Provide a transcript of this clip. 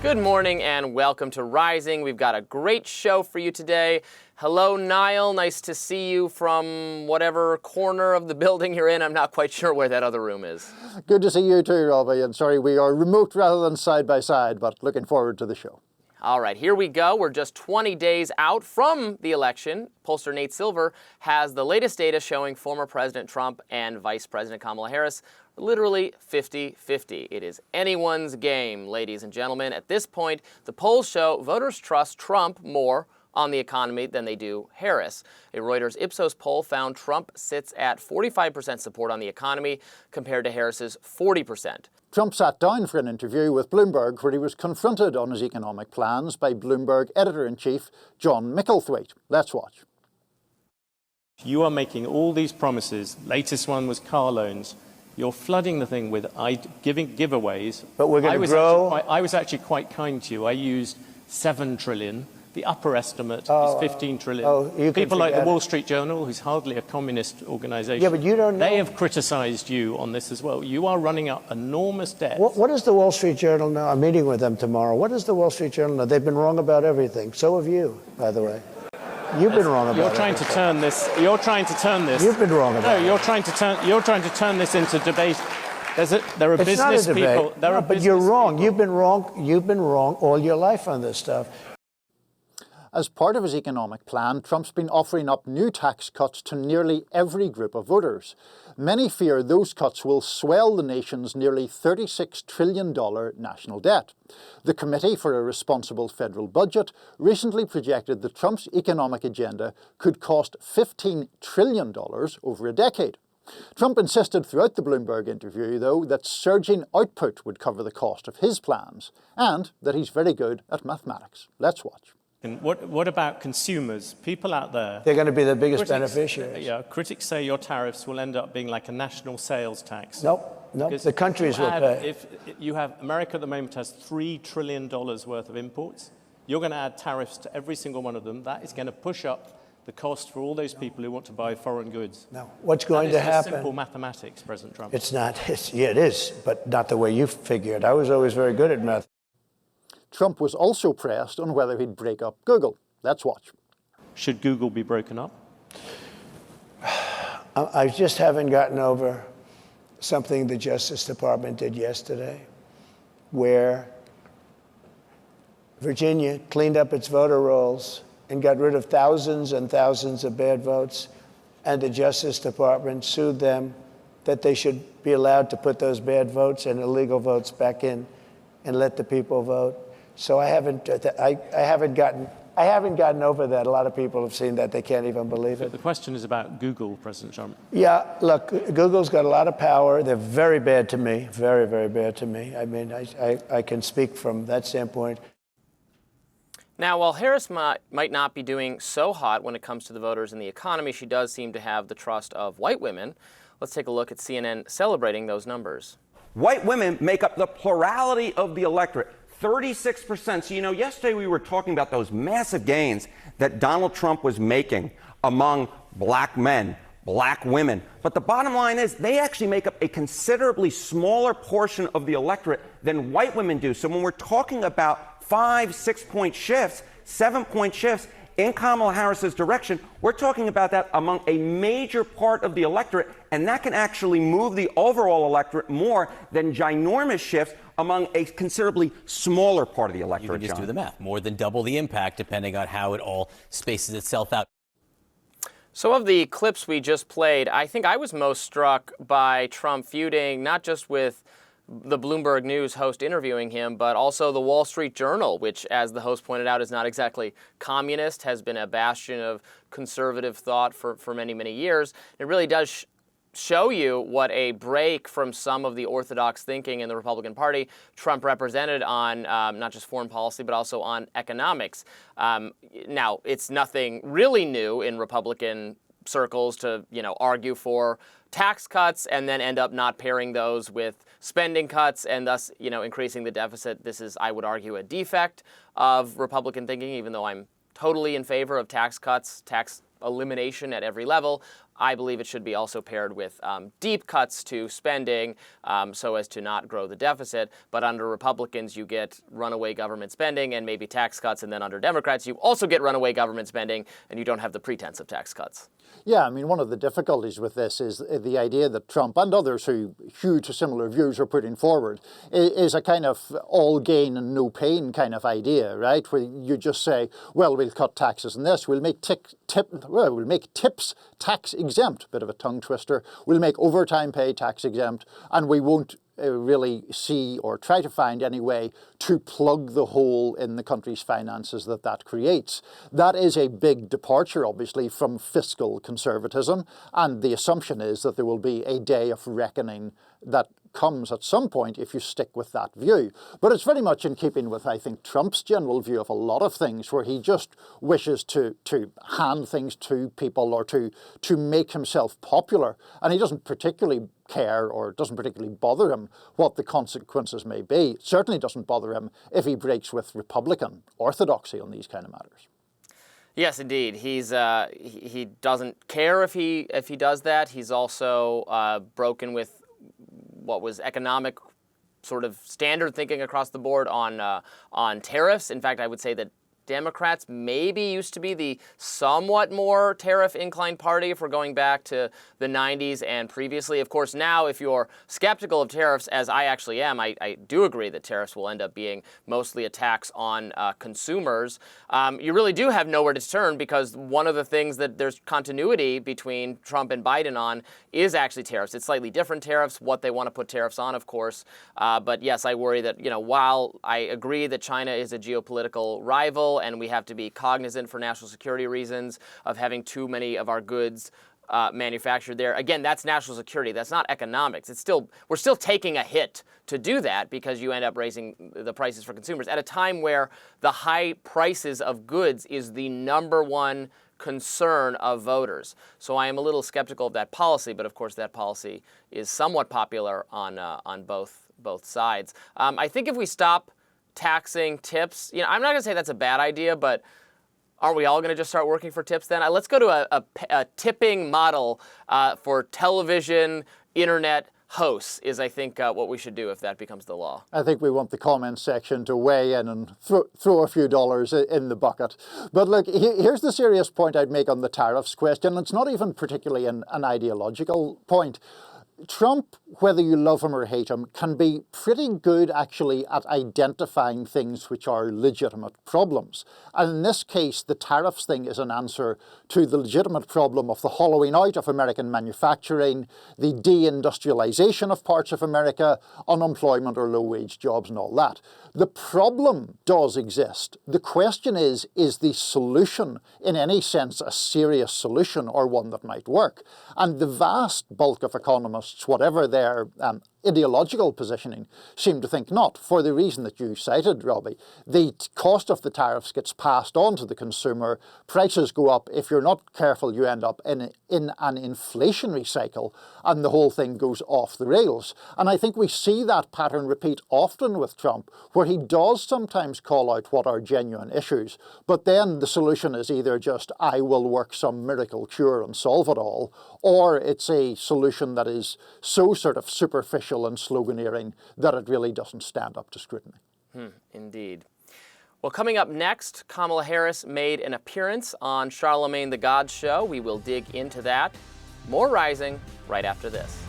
Good morning and welcome to Rising. We've got a great show for you today. Hello, Niall. Nice to see you from whatever corner of the building you're in. I'm not quite sure where that other room is. Good to see you too, Robby. And sorry, we are remote rather than side by side, but looking forward to the show. All right, here we go. We're just 20 days out from the election. Pollster Nate Silver has the latest data showing former President Trump and Vice President Kamala Harris literally 50-50. It is anyone's game, ladies and gentlemen. At this point, the polls show voters trust Trump more on the economy than they do Harris. A Reuters Ipsos poll found Trump sits at 45% support on the economy compared to Harris's 40%. Trump sat down for an interview with Bloomberg where he was confronted on his economic plans by Bloomberg editor-in-chief John Micklethwaite. Let's watch. You are making all these promises. Latest one was car loans. You're flooding the thing with giving giveaways. But we're going to grow. I was actually quite kind to you. I used 7 trillion. The upper estimate is 15 trillion. People like the Wall Street Journal, who's hardly a communist organization, yeah, but you don't know. They have criticized you on this as well. You are running up enormous debt. What does the Wall Street Journal know? I'm meeting with them tomorrow. What does the Wall Street Journal know? They've been wrong about everything. So have you, by the way. You've been wrong about You're trying to turn this. You're trying to turn this. You've been wrong about it. No, you're trying to turn this into debate. There are it's business not a debate. people. There no, are but you're wrong. People. You've been wrong all your life on this stuff. As part of his economic plan, Trump's been offering up new tax cuts to nearly every group of voters. Many fear those cuts will swell the nation's nearly $36 trillion national debt. The Committee for a Responsible Federal Budget recently projected that Trump's economic agenda could cost $15 trillion over a decade. Trump insisted throughout the Bloomberg interview, though, that surging output would cover the cost of his plans, and that he's very good at mathematics. Let's watch. And what about consumers, people out there? They're going to be the biggest beneficiaries. Yeah, critics say your tariffs will end up being like a national sales tax. Nope. The countries will pay. If you have America at the moment has $3 trillion worth of imports, you're going to add tariffs to every single one of them. That is going to push up the cost for all those people who want to buy foreign goods. No. What's going to happen? Simple mathematics, President Trump. It's not. Yeah, it is, but not the way you figured. I was always very good at math. Trump was also pressed on whether he'd break up Google. Let's watch. Should Google be broken up? I just haven't gotten over something the Justice Department did yesterday, where Virginia cleaned up its voter rolls and got rid of thousands and thousands of bad votes, and the Justice Department sued them that they should be allowed to put those bad votes and illegal votes back in and let the people vote. So I haven't gotten over that. A lot of people have seen that. They can't even believe it. The question is about Google, President Trump. Yeah, look, Google's got a lot of power. They're very bad to me, very, very bad to me. I mean, I can speak from that standpoint. Now, while Harris might not be doing so hot when it comes to the voters and the economy, she does seem to have the trust of white women. Let's take a look at CNN celebrating those numbers. White women make up the plurality of the electorate. 36%. So, yesterday we were talking about those massive gains that Donald Trump was making among black men, black women. But the bottom line is they actually make up a considerably smaller portion of the electorate than white women do. So when we're talking about 5-6 point shifts, 7-point shifts in Kamala Harris's direction, we're talking about that among a major part of the electorate, and that can actually move the overall electorate more than ginormous shifts among a considerably smaller part of the electorate. You can just do the math. More than double the impact, depending on how it all spaces itself out. So of the clips we just played, I think I was most struck by Trump feuding not just with the Bloomberg News host interviewing him, but also the Wall Street Journal, which, as the host pointed out, is not exactly communist, has been a bastion of conservative thought for many, many years. It really does show you what a break from some of the orthodox thinking in the Republican Party Trump represented on not just foreign policy, but also on economics. Now, it's nothing really new in Republican circles to, argue for tax cuts and then end up not pairing those with spending cuts and thus, increasing the deficit. This is, I would argue, a defect of Republican thinking, even though I'm totally in favor of tax cuts, tax elimination at every level. I believe it should be also paired with deep cuts to spending so as to not grow the deficit. But under Republicans, you get runaway government spending and maybe tax cuts. And then under Democrats, you also get runaway government spending and you don't have the pretense of tax cuts. Yeah, I mean, one of the difficulties with this is the idea that Trump and others who hew to similar views are putting forward is a kind of all gain and no pain kind of idea, right? Where you just say, well, we'll cut taxes on this, we'll make tips tax exempt, bit of a tongue twister, we'll make overtime pay tax exempt, and we won't really see or try to find any way to plug the hole in the country's finances that creates. That is a big departure, obviously, from fiscal conservatism, and the assumption is that there will be a day of reckoning that comes at some point if you stick with that view. But it's very much in keeping with, I think, Trump's general view of a lot of things, where he just wishes to hand things to people or to make himself popular, and he doesn't particularly care or doesn't particularly bother him what the consequences may be. It certainly doesn't bother him if he breaks with Republican orthodoxy on these kind of matters. Yes, indeed. He doesn't care if he does that. He's also broken with what was economic sort of standard thinking across the board on tariffs. In fact, I would say that Democrats maybe used to be the somewhat more tariff-inclined party if we're going back to the 90s and previously. Of course, now if you're skeptical of tariffs, as I actually am, I do agree that tariffs will end up being mostly a tax on consumers. You really do have nowhere to turn, because one of the things that there's continuity between Trump and Biden on is actually tariffs. It's slightly different tariffs, what they want to put tariffs on, of course. But yes, I worry that, while I agree that China is a geopolitical rival, and we have to be cognizant for national security reasons of having too many of our goods manufactured there. Again, that's national security. That's not economics. We're still taking a hit to do that, because you end up raising the prices for consumers at a time where the high prices of goods is the number one concern of voters. So I am a little skeptical of that policy, but of course that policy is somewhat popular on both sides. I think if we stop taxing tips, I'm not going to say that's a bad idea, but are we all going to just start working for tips then? Let's go to a tipping model for television, internet hosts is, I think, what we should do if that becomes the law. I think we want the comments section to weigh in and throw a few dollars in the bucket. But look, here's the serious point I'd make on the tariffs question. It's not even particularly an ideological point. Trump, whether you love him or hate him, can be pretty good actually at identifying things which are legitimate problems. And in this case, the tariffs thing is an answer to the legitimate problem of the hollowing out of American manufacturing, the deindustrialization of parts of America, unemployment or low-wage jobs and all that. The problem does exist. The question is the solution in any sense a serious solution or one that might work? And the vast bulk of economists, whatever their ideological positioning, seem to think not, for the reason that you cited, Robby. The cost of the tariffs gets passed on to the consumer, prices go up. If you're not careful, you end up in an inflationary cycle, and the whole thing goes off the rails. And I think we see that pattern repeat often with Trump, where he does sometimes call out what are genuine issues, but then the solution is either just, I will work some miracle cure and solve it all, or it's a solution that is so sort of superficial and sloganeering that it really doesn't stand up to scrutiny. Indeed. Well, coming up next, Kamala Harris made an appearance on Charlemagne the God's show. We will dig into that. More Rising right after this.